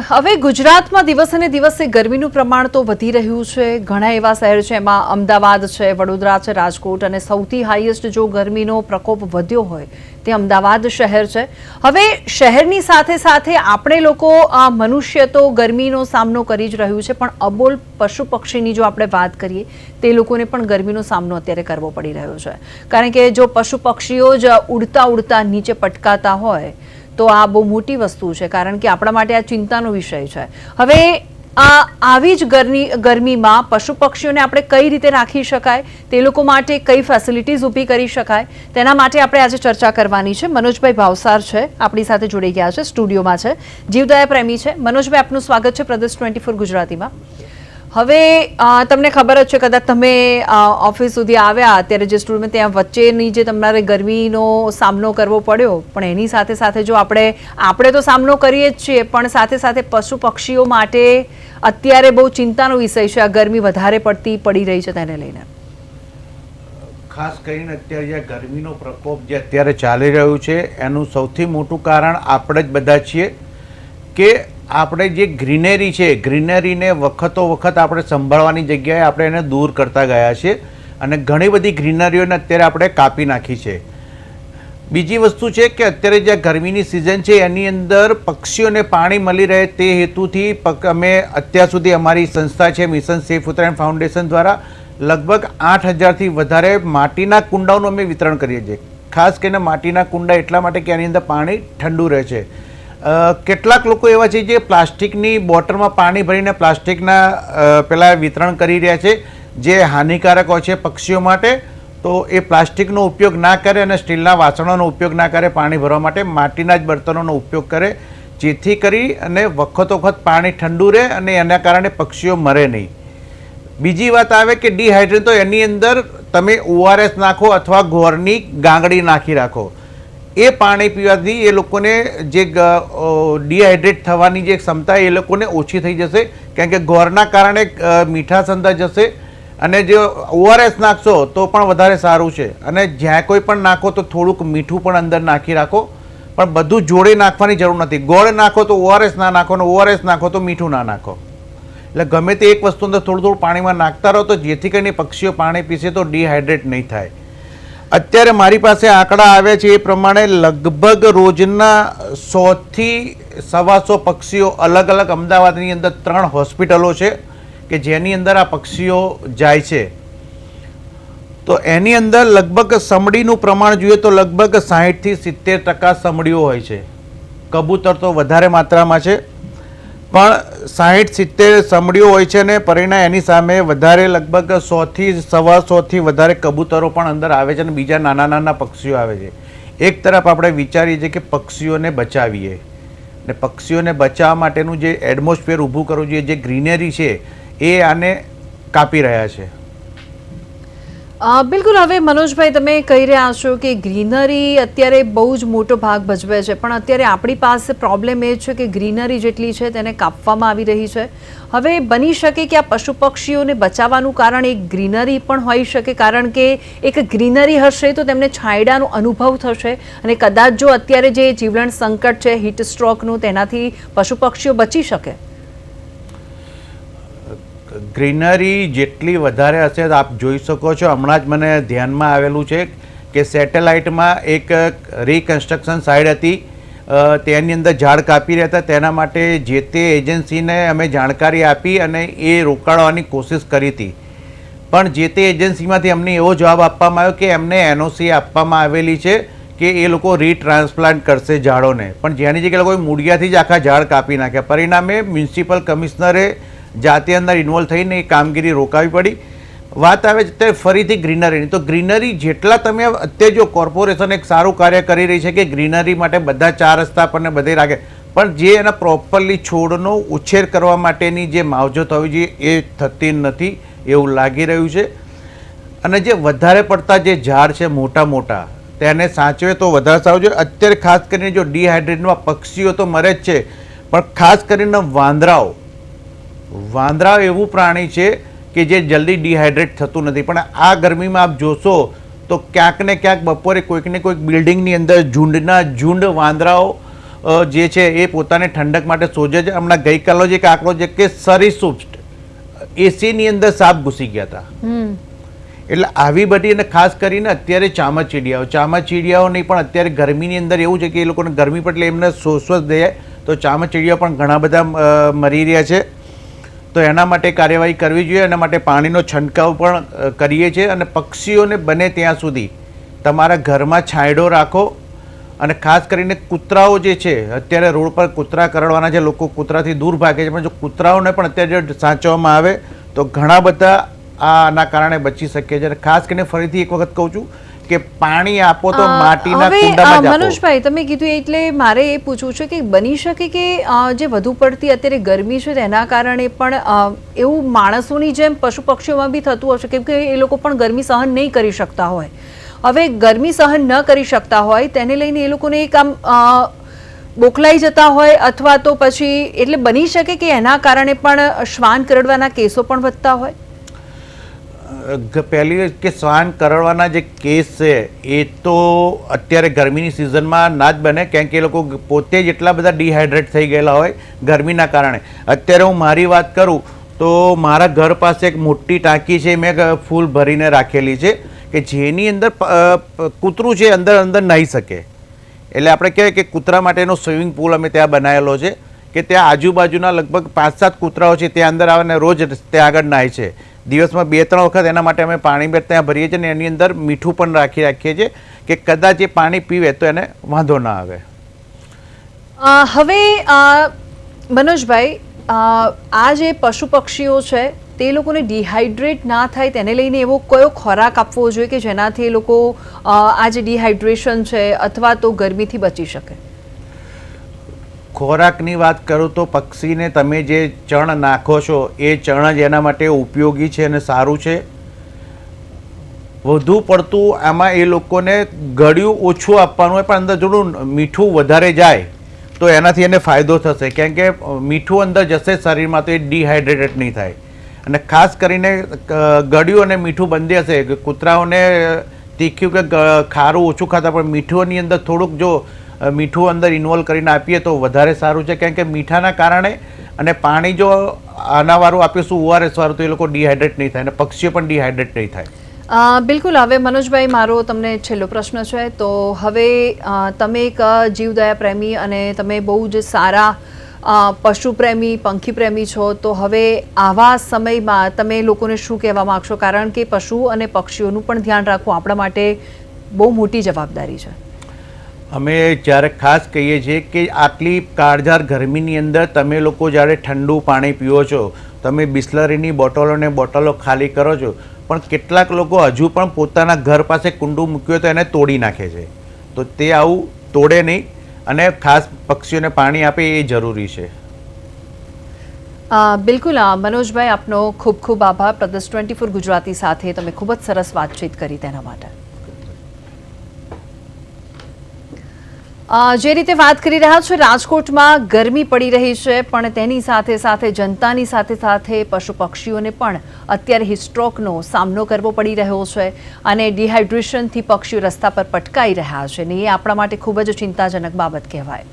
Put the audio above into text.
હવે ગુજરાતમાં દિવસે ને દિવસે ગરમીનું પ્રમાણ તો વધી રહ્યું છે. ઘણા એવા શહેર છે, એમાં અમદાવાદ છે, વડોદરા છે, રાજકોટ, અને સૌથી હાઈએસ્ટ જો ગરમીનો પ્રકોપ વધ્યો હોય તે અમદાવાદ શહેર છે. હવે શહેરની સાથે સાથે આપણે લોકો મનુષ્ય તો ગરમીનો સામનો કરી જ રહ્યું છે, પણ અબોલ પશુ પક્ષીની જો આપણે વાત કરીએ તે લોકોને પણ ગરમીનો સામનો અત્યારે કરવો પડી રહ્યો છે. કારણ કે જો પશુ પક્ષીઓ જ ઉડતા ઉડતા નીચે પટકાતા હોય તો આ બહુ મોટી વસ્તુ છે, કારણ કે આપણા માટે આ ચિંતાનો વિષય છે. હવે આવી જ ગરમીમાં પશુ પક્ષીઓને આપણે કઈ રીતે રાખી શકાય, તે લોકો માટે કઈ ફેસિલિટીઝ ઊભી કરી શકાય, તેના માટે આપણે આજે ચર્ચા કરવાની છે. મનોજભાઈ ભાવસાર છે, આપણી સાથે જોડાઈ ગયા છે, સ્ટુડિયોમાં છે, જીવદયા પ્રેમી છે. મનોજભાઈ, આપનું સ્વાગત છે પ્રદેશ 24 ગુજરાતીમાં. હવે તમને ખબર જ છે, કદાચ તમે ઓફિસ સુધી આવ્યા અત્યારે જે સ્ટુડિયોમાં, ત્યાં વચ્ચેની જે તમારે ગરમીનો સામનો કરવો પડ્યો, પણ એની સાથે સાથે જો આપણે તો સામનો કરીએ જ છીએ, પણ સાથે સાથે પશુ પક્ષીઓ માટે અત્યારે બહુ ચિંતાનો વિષય છે. આ ગરમી વધારે પડી રહી છે તેને લઈને ખાસ કરીને અત્યારે જે ગરમીનો પ્રકોપ જે અત્યારે ચાલી રહ્યું છે એનું સૌથી મોટું કારણ આપણે જ બધા છીએ કે આપણે જે ગ્રીનરી છે, ગ્રીનરીને વખતો વખત આપણે સંભાળવાની જગ્યાએ આપણે એને દૂર કરતા ગયા છીએ અને ઘણી બધી ગ્રીનરીઓને અત્યારે આપણે કાપી નાખી છે. બીજી વસ્તુ છે કે અત્યારે જે ગરમીની સિઝન છે એની અંદર પક્ષીઓને પાણી મળી રહે તે હેતુથી અમે અત્યાર સુધી અમારી સંસ્થા છે મિશન સેફ ઉત્તરાયણ ફાઉન્ડેશન દ્વારા લગભગ 8,000થી વધારે માટીના કુંડાઓનું અમે વિતરણ કરીએ છીએ. ખાસ કરીને માટીના કુંડા એટલા માટે કે એની અંદર પાણી ઠંડુ રહે છે. કેટલાક લોકો એવા છે જે પ્લાસ્ટિકની બોટલમાં પાણી ભરીને પ્લાસ્ટિકના પેલા વિતરણ કરી રહ્યા છે, જે હાનિકારક હોય છે પક્ષીઓ માટે. તો એ પ્લાસ્ટિકનો ઉપયોગ ના કરે અને સ્ટીલના વાસણોનો ઉપયોગ ના કરે. પાણી ભરવા માટે માટીના જ બર્તનોનો ઉપયોગ કરે, જેથી કરી અને વખતો વખત પાણી ઠંડુ રહે અને એના કારણે પક્ષીઓ મરે નહીં. બીજી વાત આવે કે ડિહાઇડ્રેટ, તો એની અંદર તમે ORS નાખો અથવા ગોળની ગાંગડી નાખી રાખો. એ પાણી પીવાથી એ લોકોને જે ડિહાઇડ્રેટ થવાની જે ક્ષમતા એ લોકોને ઓછી થઈ જશે, કારણ કે ગોળના કારણે મીઠાશ અંદર જશે. અને જો ORS નાખશો તો પણ વધારે સારું છે. અને જ્યાં કોઈ પણ નાખો તો થોડુંક મીઠું પણ અંદર નાખી રાખો, પણ બધું જોડે નાખવાની જરૂર નથી. ગોળ નાખો તો ORS ના નાખો, અને ORS નાખો તો મીઠું ના નાખો. એટલે ગમે તે એક વસ્તુ અંદર થોડું થોડું પાણીમાં નાખતા રહો, તો જેથી કરીને પક્ષીઓ પાણી પીશે તો ડિહાઇડ્રેટ નહીં થાય. અત્યારે મારી પાસે આંકડા આવ્યા છે એ પ્રમાણે લગભગ રોજના 100થી 125 પક્ષીઓ અલગ અલગ અમદાવાદની અંદર 3 હોસ્પિટલો છે કે જેની અંદર આ પક્ષીઓ જાય છે. તો એની અંદર લગભગ સમડીનું પ્રમાણ જોઈએ તો લગભગ 60થી 70% સમડીઓ હોય છે. કબૂતર તો વધારે માત્રામાં છે, પણ 60-70 સમડીઓ હોય છે અને પરિણામ એની સામે વધારે લગભગ 100થી 125 વધારે કબૂતરો પણ અંદર આવે છે અને બીજા નાના નાના પક્ષીઓ આવે છે. એક તરફ આપણે વિચારીએ છીએ કે પક્ષીઓને બચાવીએ, ને પક્ષીઓને બચાવવા માટેનું જે એટમોસ્ફિયર ઊભું કરવું જોઈએ, જે ગ્રીનરી છે એ આને કાપી રહ્યા છે. બિલકુલ. હવે મનોજભાઈ, તમે કહી રહ્યા છો કે ગ્રીનરી અત્યારે બહુ જ મોટો ભાગ ભજવે છે, પણ અત્યારે આપણી પાસે પ્રોબ્લેમ એ છે કે ગ્રીનરી જેટલી છે તેને કાપવામાં આવી રહી છે. હવે બની શકે કે આ પશુ પક્ષીઓને બચાવવાનું કારણ એક ગ્રીનરી પણ હોઈ શકે, કારણ કે એક ગ્રીનરી હશે તો તેમને છાંયડાનો અનુભવ થશે, અને કદાચ જો અત્યારે જે જીવલેણ સંકટ છે હીટ સ્ટ્રોકનું, તેનાથી પશુ પક્ષીઓ બચી શકે. ગ્રીનરી જેટલી વધારે હશે, આપ જોઈ શકો છો, હમણાં જ મને ધ્યાનમાં આવેલું છે કે સેટેલાઇટમાં એક રિકન્સ્ટ્રક્શન સાઇટ હતી, તેની અંદર ઝાડ કાપી રહ્યા હતા. તેના માટે જે તે એજન્સીને અમે જાણકારી આપી અને એ રોકાડવાની કોશિશ કરી હતી, પણ જે તે એજન્સીમાંથી અમને એવો જવાબ આપવામાં આવ્યો કે એમને NOC આપવામાં આવેલી છે કે એ લોકો રીટ્રાન્સપ્લાન્ટ કરશે ઝાડોને, પણ જેની જગ્યાએ લોકોએ મૂળિયાથી જ આખા ઝાડ કાપી નાખ્યા. પરિણામે મ્યુનિસિપલ કમિશનરે જાતે અંદર ઇન્વોલ્વ થઈને એ કામગીરી રોકાવી પડી. વાત આવે છે અત્યારે ફરીથી ગ્રીનરીની, તો ગ્રીનરી જેટલા તમે અત્યારે જો કોર્પોરેશન એક સારું કાર્ય કરી રહી છે કે ગ્રીનરી માટે બધા 4 રસ્તા પર ને બધે રાખે, પણ જે એના પ્રોપરલી છોડનો ઉછેર કરવા માટેની જે માવજત હોવી જોઈએ એ થતી નથી એવું લાગી રહ્યું છે. અને જે વધારે પડતા જે ઝાડ છે મોટા મોટા, તેને સાચવે તો વધારે સારું છે. અત્યારે ખાસ કરીને જો ડિહાઇડ્રેટમાં પક્ષીઓ તો મરે જ છે, પણ ખાસ કરીને વાંદરાઓ એવું પ્રાણી છે કે જે જલ્દી ડિહાઇડ્રેટ થતું નથી. પણ આ ગરમીમાં આપ જોશો તો ક્યાંક ને ક્યાંક બપોરે કોઈક ને કોઈક બિલ્ડિંગની અંદર ઝુંડના ઝુંડ વાંદરાઓ જે છે એ પોતાને ઠંડક માટે સોજે છે. હમણાં ગઈકાલનો જ એક આંકડો છે કે સરીસૃપ એસીની અંદર સાપ ઘૂસી ગયા હતા. એટલે આવી બધી, અને ખાસ કરીને અત્યારે ચામાચીડિયાઓની પણ અત્યારે ગરમીની અંદર એવું છે કે એ લોકોને ગરમી પડે એમને શ્વાસ દે તો ચામાચીડિયા પણ ઘણા બધા મરી રહ્યા છે. તો એના માટે કાર્યવાહી કરવી જોઈએ. એના માટે પાણીનો છંટકાવ પણ કરીએ છીએ. અને પક્ષીઓને બને ત્યાં સુધી તમારા ઘરમાં છાંયડો રાખો. અને ખાસ કરીને કૂતરાઓ જે છે, અત્યારે રોડ પર કૂતરા કરડવાના છે, લોકો કૂતરાથી દૂર ભાગે છે, પણ જો કૂતરાઓને પણ અત્યારે જો સાચવવામાં આવે તો ઘણા બધા આના કારણે બચી શકે છે. અને ખાસ કરીને ફરીથી એક વખત કહું છું કે પાણી આપો તો માટીના કુંડામાં જ આપો. મનોજભાઈ, તમે કીધું એટલે મારે એ પૂછવું છે કે બની શકે કે જે વધુ પડતી અત્યારે ગરમી છે તેના કારણે પણ એવું માણસોની જેમ પશુ પક્ષીઓમાં બી થતું હશે, કેમ કે એ લોકો પણ ગરમી સહન નહીં કરી શકતા હોય. હવે ગરમી સહન ન કરી શકતા હોય તેને લઈને એ લોકોને એક આમ બોખલાઈ જતા હોય, અથવા તો પછી એટલે બની શકે કે એના કારણે પણ શ્વાન કરડવાના કેસો પણ વધતા હોય. પહેલી કે શ્વાન કરડવાના જે કેસ છે એ તો અત્યારે ગરમીની સિઝનમાં ના જ બને, કેમ કે એ લોકો પોતે જ એટલા બધા ડિહાઇડ્રેટ થઈ ગયેલા હોય ગરમીના કારણે. અત્યારે હું મારી વાત કરું તો મારા ઘર પાસે એક મોટી ટાંકી છે, મેં ફૂલ ભરીને રાખેલી છે કે જેની અંદર કૂતરું છે અંદર નાહી શકે. એટલે આપણે કહેવાય કે કૂતરા માટેનો સ્વિમિંગ પુલ અમે ત્યાં બનાવેલો છે કે ત્યાં આજુબાજુના લગભગ 5-7 કૂતરાઓ છે ત્યાં અંદર આવે ને રોજ ત્યાં આગળ નાહી છે. દિવસમાં 2-3 વખત એના માટે અમે પાણી ત્યાં ભરીએ છીએ. અને એની અંદર મીઠું પણ રાખીએ છીએ કે કદાચ એ પાણી પીવે તો એને વાંધો ના આવે. હવે મનોજભાઈ, આ જે પશુ પક્ષીઓ છે તે લોકોને ડિહાઇડ્રેટ ના થાય તેને લઈને એવો કયો ખોરાક આપવો જોઈએ કે જેનાથી એ લોકો આ જે ડિહાઇડ્રેશન છે અથવા તો ગરમીથી બચી શકે? ખોરાકની વાત કરું તો પક્ષીને તમે જે ચણ નાખો છો એ ચણ જ એના માટે ઉપયોગી છે અને સારું છે. વધુ પડતું આમાં એ લોકોને ગળ્યું ઓછું આપવાનું હોય, પણ અંદર થોડું મીઠું વધારે જાય તો એનાથી એને ફાયદો થશે. કેમ કે મીઠું અંદર જશે શરીરમાં તો એ ડિહાઇડ્રેટેડ નહીં થાય. અને ખાસ કરીને ગળ્યું અને મીઠું બંને હશે. કૂતરાઓને તીખ્યું કે ખારું ઓછું ખાતા, પણ મીઠુંની અંદર થોડુંક જો મીઠું અંદર ઇન્વોલ્વ કરીને આપીએ તો વધારે સારું છે. કેમ કે મીઠાના કારણે અને પાણી જો આનાવાળું આપીશું ORS વાળું તો એ લોકો ડિહાઇડ્રેટ નહીં થાય અને પક્ષીઓ પણ ડિહાઇડ્રેટ નહીં થાય. બિલકુલ. હવે મનોજભાઈ, મારો તમને છેલ્લો પ્રશ્ન છે. તો હવે તમે એક જીવદયા પ્રેમી અને તમે બહુ જ સારા પશુ પ્રેમી, પંખી પ્રેમી છો, તો હવે આવા સમયમાં તમે લોકોને શું કહેવા માગશો? કારણ કે પશુ અને પક્ષીઓનું પણ ધ્યાન રાખવું આપણા માટે બહુ મોટી જવાબદારી છે. અમે જ્યારે ખાસ કહીએ છીએ કે આટલી કાળઝાળ ગરમીની અંદર તમે લોકો જ્યારે ઠંડુ પાણી પીઓ છો, તમે બિસ્લરીની બોટલો ખાલી કરો છો, પણ કેટલાક લોકો હજુ પણ પોતાના ઘર પાસે કુંડું મૂક્યું તો એને તોડી નાખે છે. તો તે આવું તોડે નહીં અને ખાસ પક્ષીઓને પાણી આપે એ જરૂરી છે. બિલકુલ મનોજભાઈ, આપનો ખૂબ ખૂબ આભાર. પ્રદેશ 24 ગુજરાતી સાથે તમે ખૂબ જ સરસ વાતચીત કરી તેના માટે. જે રીતે વાત કરી રહ્યા છો, રાજકોટમાં ગરમી પડી રહી છે, પણ તેની સાથે સાથે જનતાની સાથે સાથે પશુ પક્ષીઓને પણ અત્યારે હિસ્ટ્રોકનો સામનો કરવો પડી રહ્યો છે અને ડિહાઇડ્રેશનથી પક્ષીઓ રસ્તા પર પટકાઈ રહ્યા છે ને એ આપણા માટે ખૂબ જ ચિંતાજનક બાબત કહેવાય.